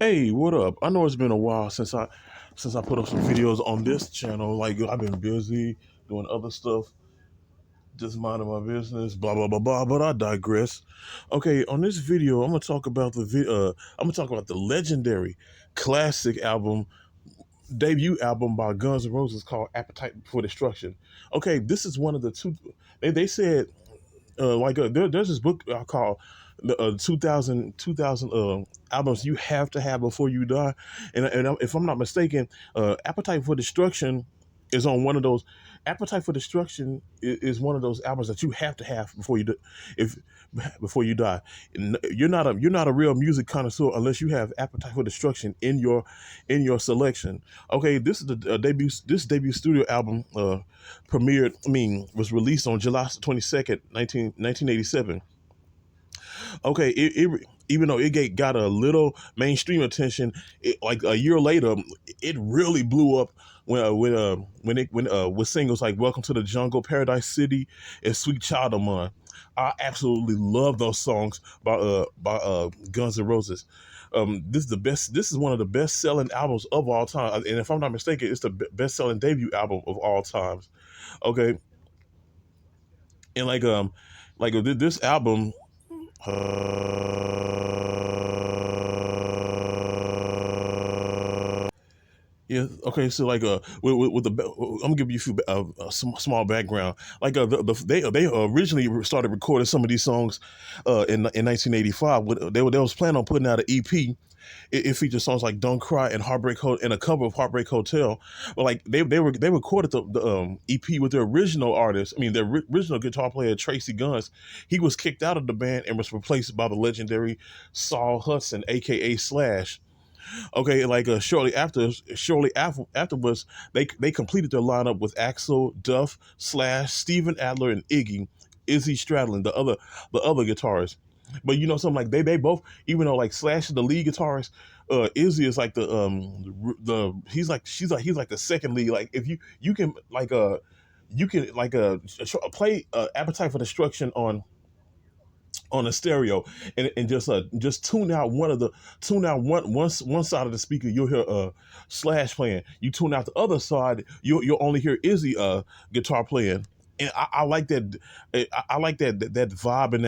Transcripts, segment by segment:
Hey, what up? I know it's been a while since I put up some videos on this channel. Like I've been busy doing other stuff, just minding my business, blah blah blah blah. But I digress. Okay, on this video, I'm gonna talk about I'm gonna talk about the legendary classic album, debut album by Guns N' Roses called "Appetite for Destruction." Okay, this is one of the two. They said there's this book called the 2000 albums you have to have before you die, and if I'm not mistaken, Appetite for Destruction is on one of those. Appetite for Destruction is one of those albums that you have to have before if before you die. You're not a real music connoisseur unless you have Appetite for Destruction in your selection. Okay, this is the debut studio album was released on July 22nd, 1987. Okay, even though got a little mainstream attention, like a year later, it really blew up with singles like "Welcome to the Jungle," "Paradise City," and "Sweet Child of Mine." I absolutely love those songs by Guns N' Roses. This is the best. This is one of the best selling albums of all time, and if I'm not mistaken, it's the best selling debut album of all times. Okay, and this album. Yeah. Okay. So with I'm gonna give you a few small background. They originally started recording some of these songs in 1985. They was planning on putting out an EP. It features songs like "Don't Cry" and and a cover of "Heartbreak Hotel." But like they recorded the EP with their original artist. I mean, their original guitar player Tracy Guns. He was kicked out of the band and was replaced by the legendary Saul Hudson, aka Slash. Okay, afterwards, they completed their lineup with Axel, Duff, Slash, Steven Adler, and Izzy Stradlin, the other guitarist. But you know something, like they both, even though like Slash is the lead guitarist, Izzy is like the he's like the second lead. Like if you can play Appetite for Destruction on a stereo, and just tune out one side of the speaker, you'll hear Slash playing. You tune out the other side, you'll only hear Izzy guitar playing. And I like that. I like that vibe and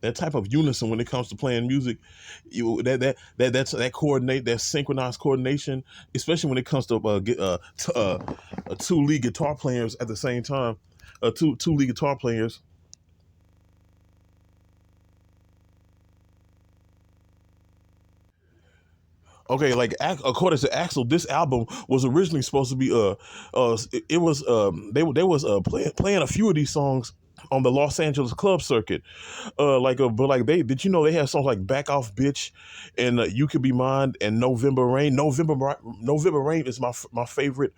that type of unison when it comes to playing music. That coordinate, that synchronized coordination, especially when it comes to two lead guitar players at the same time. Two lead guitar players. Okay, according to Axel, this album was originally supposed to be it was they was playing a few of these songs on the Los Angeles club circuit. But like they had songs like "Back Off Bitch" and "You Could Be Mine" and "November Rain." November Rain is my favorite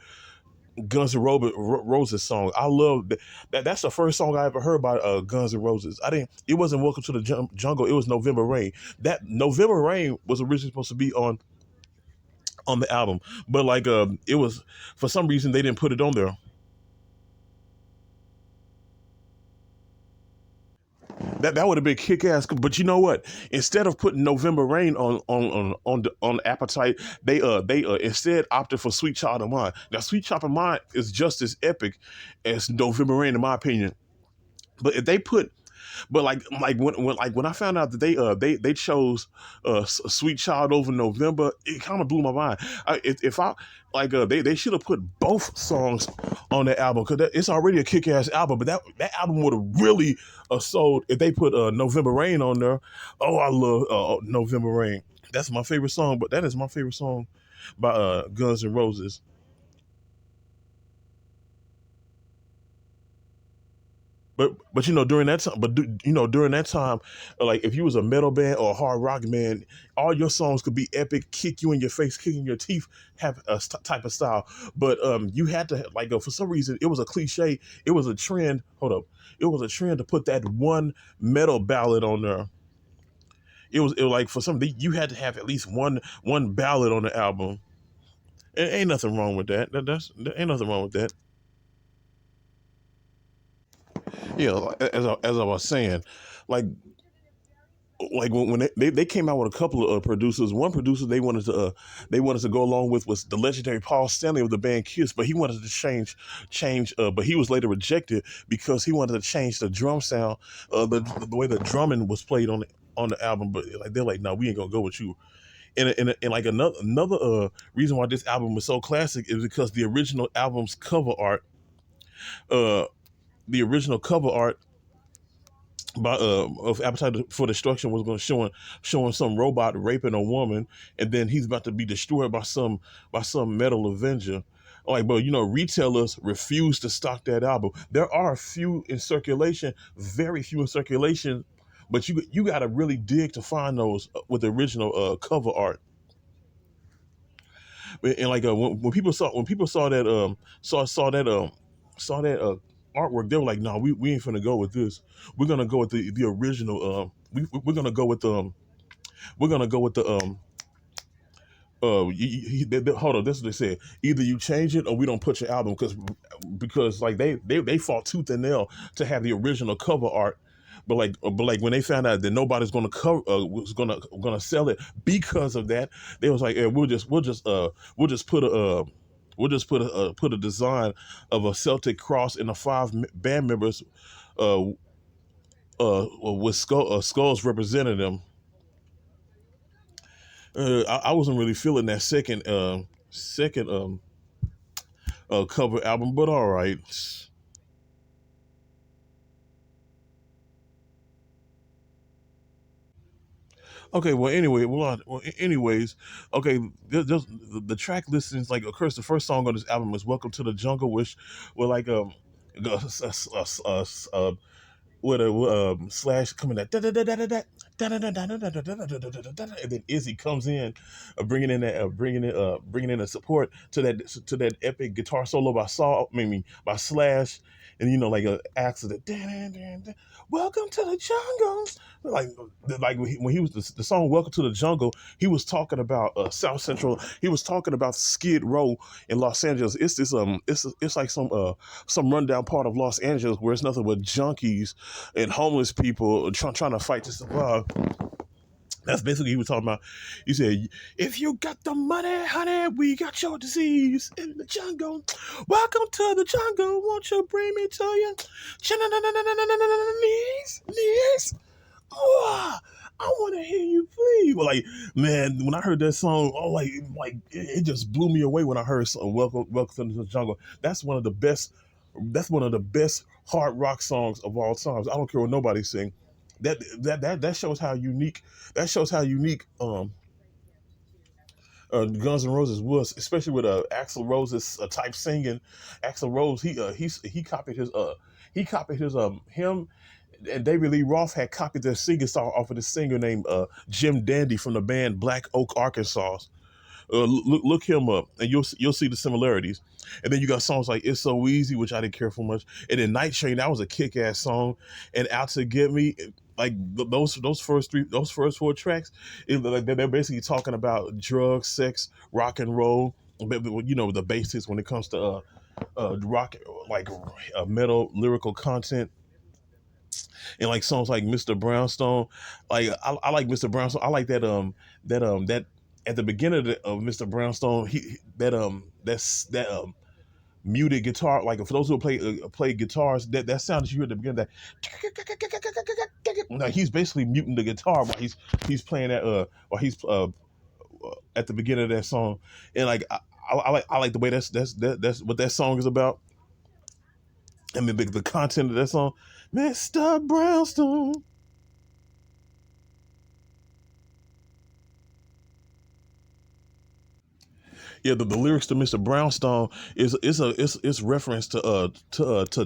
Roses song. I love that. That's the first song I ever heard by Guns N' Roses. I didn't. It wasn't "Welcome to the Jungle." It was "November Rain." That "November Rain" was originally supposed to be on the album, but it was, for some reason they didn't put it on there. That would have been kick ass. But you know what? Instead of putting "November Rain" on Appetite, they instead opted for "Sweet Child of Mine." Now, "Sweet Child of Mine" is just as epic as "November Rain" in my opinion. But if they put But when I found out that they chose "Sweet Child" over "November," it kind of blew my mind. If I they should have put both songs on the album, because it's already a kick ass album. But that album would have really sold if they put "November Rain" on there. Oh, I love "November Rain." That's my favorite song. But that is my favorite song by Guns N' Roses. But during that time, during that time, like if you was a metal band or a hard rock band, all your songs could be epic, kick you in your face, kick in your teeth, have a type of style. But you had to, for some reason, it was a cliche. It was a trend. Hold up, it was a trend to put that one metal ballad on there. It was like, for some, you had to have at least one ballad on the album. And ain't nothing wrong with that. There ain't nothing wrong with that. As I was saying, like like when they came out with a couple of producers. One producer they wanted to go along with was the legendary Paul Stanley of the band Kiss, but he wanted to change. But he was later rejected because he wanted to change the drum sound, the way the drumming was played on the album. But like they're like, no, we ain't gonna go with you. And like another reason why this album was so classic is because the original album's cover art, uh, the original cover art by of Appetite for Destruction was going to showing some robot raping a woman, and then he's about to be destroyed by some metal avenger. Like, but retailers refuse to stock that album. There are a few in circulation, very few in circulation, but you got to really dig to find those with the original cover art. And like when people saw that saw that artwork, they were like, "No, we ain't finna go with this. We're gonna go with the original. We're gonna go with we're gonna go with the hold on, this is what they said. Either you change it or we don't put your album because like they fought tooth and nail to have the original cover art. But like when they found out that nobody's gonna cover was gonna sell it because of that, they was like, we'll just put a put a design of a Celtic cross and the five band members uh with skulls representing them. I wasn't really feeling that second cover album, but all right. Okay, well, anyway, anyways, okay, the track listings like occurs. The first song on this album is "Welcome to the Jungle," which were like a with a slash coming that and then Izzy comes in, bringing in a support to that epic guitar solo by by Slash, and like a accident. Welcome to the jungle. Like when he was the song "Welcome to the Jungle," he was talking about South Central. He was talking about Skid Row in Los Angeles. It's this it's like some rundown part of Los Angeles where it's nothing but junkies and homeless people trying to fight to survive. That's basically what he was talking about. He said, "If you got the money, honey, we got your disease in the jungle. Welcome to the jungle. Won't you bring me to your knees? Oh, I want to hear you please." But like, man, when I heard that song, oh, it just blew me away when I heard Welcome to the Jungle. That's one of the best hard rock songs of all times. I don't care what nobody sing. That shows how unique. That shows how unique Guns N' Roses was, especially with Axl Rose's type singing. Axl Rose, he copied his him and David Lee Roth had copied their singing style off of this singer named Jim Dandy from the band Black Oak, Arkansas. Look him up, and you'll see the similarities. And then you got songs like "It's So Easy," which I didn't care for much, and then "Night Train." That was a kick ass song, and "Out to Get Me." Like those first four tracks, they're basically talking about drugs, sex, rock and roll. The basics when it comes to rock, like metal lyrical content, and like songs like Mr. Brownstone. Like I like Mr. Brownstone. I like that at the beginning of Mr. Brownstone, that muted guitar. Like for those who play guitars, that sound that you hear at the beginning, that like he's basically muting the guitar while he's playing that while he's at the beginning of that song, and like I like the way that's what that song is about. I mean the content of that song, Mr. Brownstone. Yeah, the lyrics to Mr. Brownstone is reference to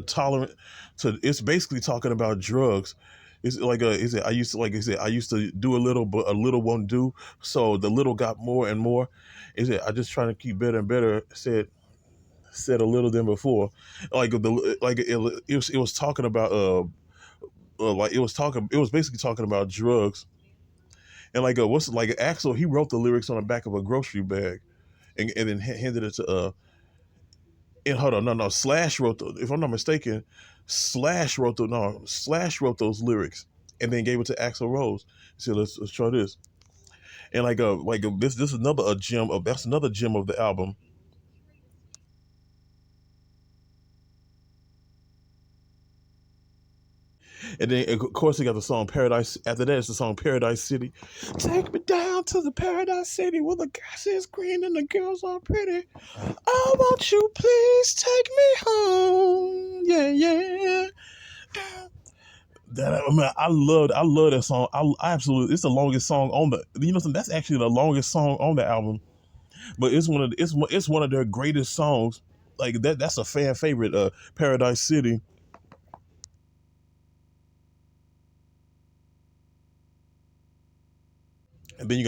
tolerant to it's basically talking about drugs. It's like is it I used to like I said I used to do a little but a little won't do, so the little got more and more. Is it I just trying to keep better and better, said a little than before. Like it was talking about it was basically talking about drugs. And like what's like Axel, he wrote the lyrics on the back of a grocery bag and then handed it to and hold on, no, Slash wrote if I'm not mistaken, Slash wrote those lyrics, and then gave it to Axl Rose. He said, let's try this. And this is another a gem of that's another gem of the album. And then of course he got the song Paradise. After that, it's the song Paradise City. Take me down to the Paradise City where the grass is green and the girls are pretty. Oh, won't you please take me home? Yeah, yeah. That I love that song. I absolutely, it's the longest song on the. You know something? That's actually the longest song on the album. But it's one of their greatest songs. Like that. That's a fan favorite. Paradise City. And then you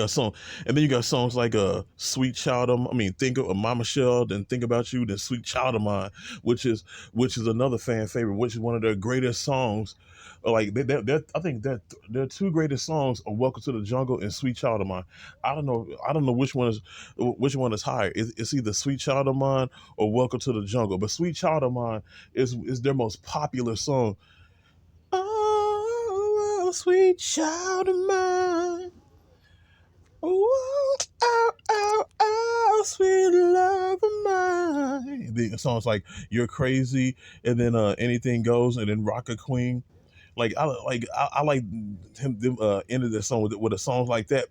got songs like "Sweet Child of," I mean, think of Mama Shell, then "Think About You," then "Sweet Child of Mine," which is another fan favorite, which is one of their greatest songs. Like I think that their two greatest songs are "Welcome to the Jungle" and "Sweet Child of Mine." I don't know which one is higher. It's either "Sweet Child of Mine" or "Welcome to the Jungle," but "Sweet Child of Mine" is their most popular song. Oh, sweet child of mine. Oh, oh, oh, oh, sweet love of mine. The songs like "You're Crazy" and then "Anything Goes" and then "Rocket Queen." I like him them ended the song with a song like that.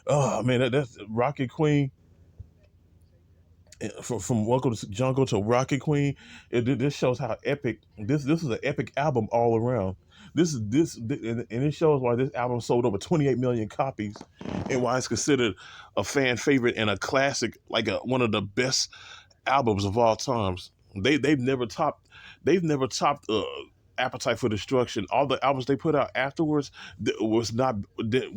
Oh man, that's Rocket Queen. From Welcome to Jungle to Rocket Queen, this shows how epic this is an epic album all around. And it shows why this album sold over 28 million copies, and why it's considered a fan favorite and a classic, like one of the best albums of all times. They've never topped Appetite for Destruction. All the albums they put out afterwards was not did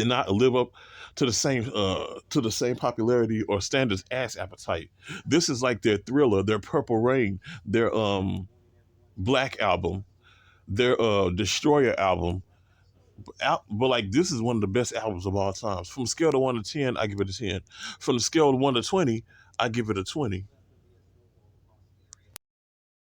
not live up to the same popularity or standards as Appetite. This is like their Thriller, their Purple Rain, their Black album, their Destroyer album. But like this is one of the best albums of all times. From scale to 1 to 10, I give it a 10. From the scale of 1 to 20, I give it a 20.